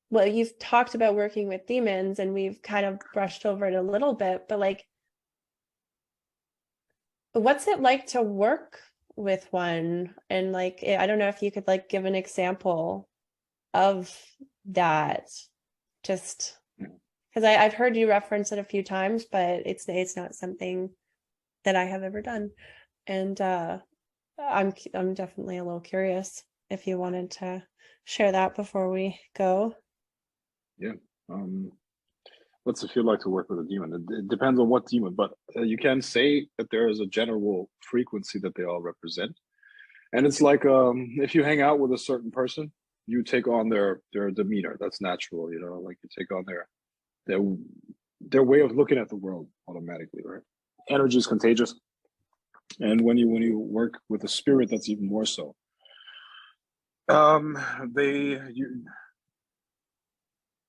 well, you've talked about working with demons and we've kind of brushed over it a little bit, but like, what's it like to work with one? And like, I don't know if you could like give an example of that, just because I've heard you reference it a few times, but it's not something that I have ever done. And I'm definitely a little curious if you wanted to share that before we go. Yeah. What's it feel like to work with a demon? It depends on what demon, but you can say that there is a general frequency that they all represent. And it's like if you hang out with a certain person, you take on their demeanor. That's natural, you know, like you take on their their way of looking at the world automatically, right? Energy is contagious. And when you work with a spirit, that's even more so. They you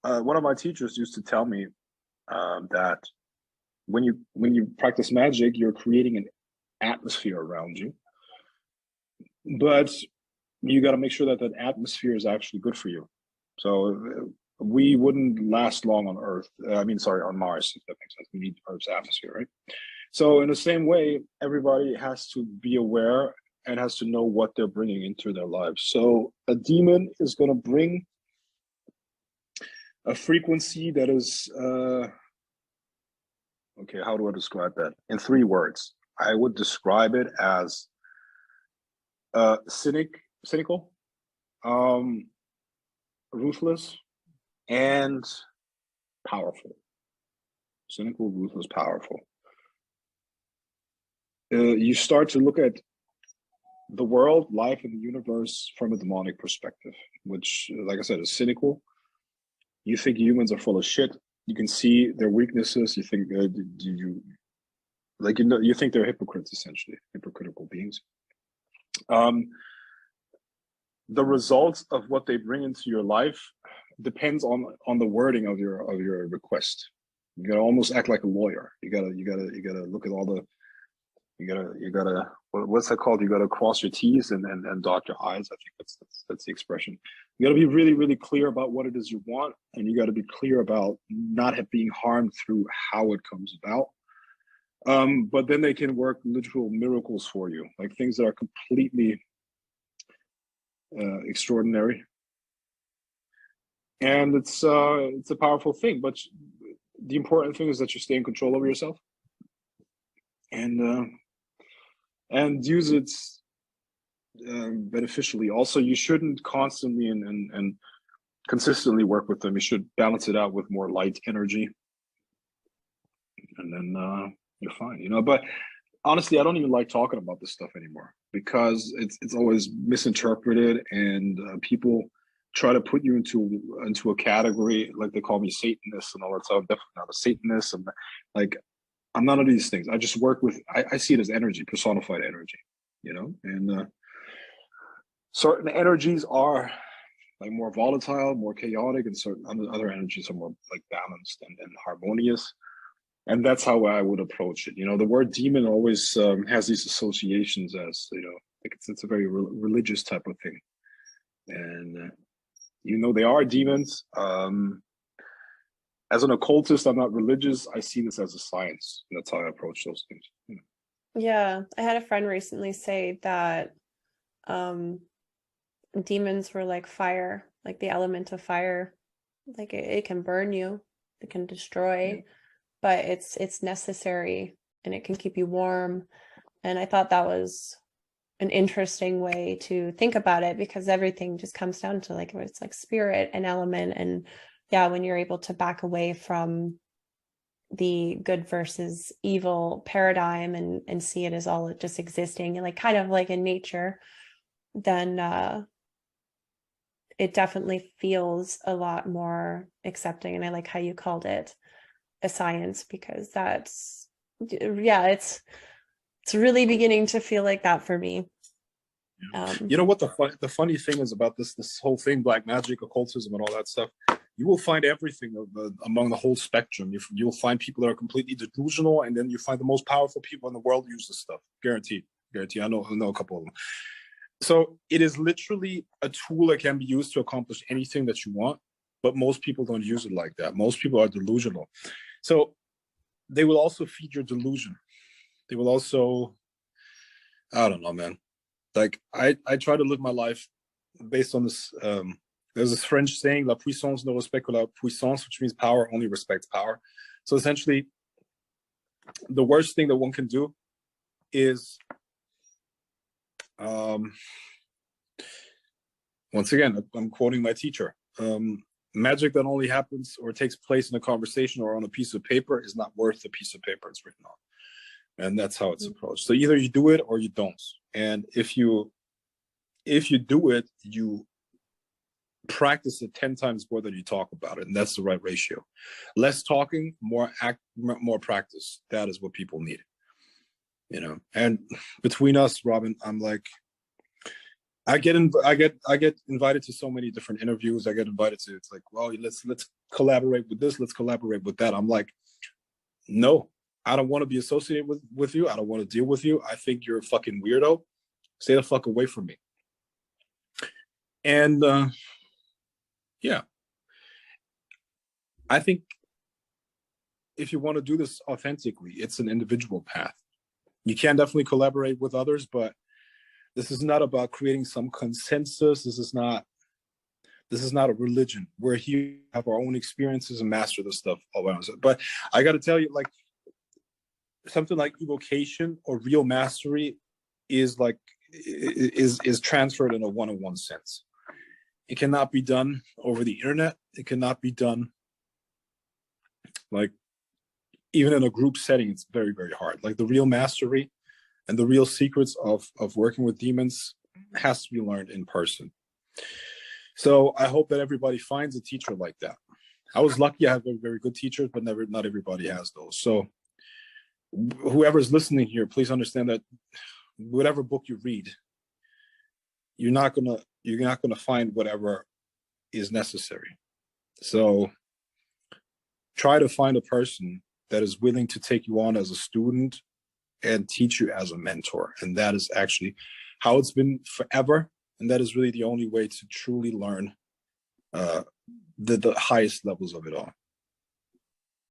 One of my teachers used to tell me that when you practice magic, you're creating an atmosphere around you, but you got to make sure that that atmosphere is actually good for you. So we wouldn't last long on Earth. I mean, sorry, on Mars, if that makes sense. We need Earth's atmosphere, right? So in the same way, everybody has to be aware and has to know what they're bringing into their lives. So a demon is going to bring a frequency that is okay, how do I describe that in 3 words? I would describe it as cynical, um ruthless, and powerful. Cynical, ruthless, powerful. You start to look at the world, life, and the universe from a demonic perspective, which, like I said, is cynical. You think humans are full of shit. You can see their weaknesses. You think you think they're hypocrites, essentially, hypocritical beings. The results of what they bring into your life depends on the wording of your request. You gotta almost act like a lawyer. You gotta look at all the you gotta what's that called? You gotta cross your T's and dot your I's. I think that's the expression. You gotta be really, really clear about what it is you want, and you gotta be clear about not being harmed through how it comes about. But then they can work literal miracles for you, like things that are completely extraordinary. And it's a powerful thing, but the important thing is that you stay in control over yourself and use it beneficially. Also, you shouldn't constantly and consistently work with them. You should balance it out with more light energy, and then you're fine, you know. But honestly, I don't even like talking about this stuff anymore because it's always misinterpreted, and people try to put you into a category, like they call me Satanist and all that stuff. I'm definitely not a Satanist. And like, I'm none of these things. I just work with, I see it as energy, personified energy, you know. And certain energies are like more volatile, more chaotic, and certain other energies are more like balanced and harmonious. And that's how I would approach it. You know, the word demon always has these associations as, you know, like it's a very religious type of thing. And you know, they are demons. As an occultist, I'm not religious. I see this as a science. And that's how I approach those things. You know? Yeah, I had a friend recently say that demons were like fire, like the element of fire. Like it can burn you, it can destroy, yeah, but it's necessary and it can keep you warm. And I thought that was an interesting way to think about it, because everything just comes down to like, it's like spirit and element. And yeah, when you're able to back away from the good versus evil paradigm and see it as all just existing and like kind of like in nature, then it definitely feels a lot more accepting. And I like how you called it a science, because that's, yeah, it's really beginning to feel like that for me. You know what the funny thing is about this whole thing, black magic, occultism, and all that stuff? You will find everything among the whole spectrum. You'll find people that are completely delusional, and then you find the most powerful people in the world use this stuff. Guaranteed. I know a couple of them. So it is literally a tool that can be used to accomplish anything that you want. but most people don't use it like that. Most people are delusional. So they will also feed your delusion. They will also, I don't know, man. Like I try to live my life based on this. There's this French saying, "La puissance ne respecte que la puissance," which means power only respects power. So essentially, the worst thing that one can do is, once again, I'm quoting my teacher. Magic that only happens or takes place in a conversation or on a piece of paper is not worth the piece of paper it's written on. And that's how it's approached. So either you do it or you don't. And if you do it, you practice it 10 times more than you talk about it. And that's the right ratio. Less talking, more practice. That is what people need. You know, and between us, Robin, I'm like, I get invited to so many different interviews. I get invited to, it's like, well, let's collaborate with this, let's collaborate with that. I'm like, no, I don't want to be associated with you. I don't want to deal with you. I think you're a fucking weirdo. Stay the fuck away from me. And yeah, I think if you want to do this authentically, it's an individual path. You can definitely collaborate with others, but this is not about creating some consensus. This is not a religion. We're here to have our own experiences and master this stuff all by ourselves. But I got to tell you, like, something like evocation or real mastery is transferred in a one-on-one sense. It cannot be done over the internet. It cannot be done, like, even in a group setting. It's very, very hard. Like, the real mastery and the real secrets of working with demons has to be learned in person. So I hope that everybody finds a teacher like that. I was lucky. I have very, very good teachers, but not everybody has those. So whoever's listening here, please understand that whatever book you read, you're not gonna find whatever is necessary. So try to find a person that is willing to take you on as a student and teach you as a mentor. And that is actually how it's been forever. And that is really the only way to truly learn the highest levels of it all.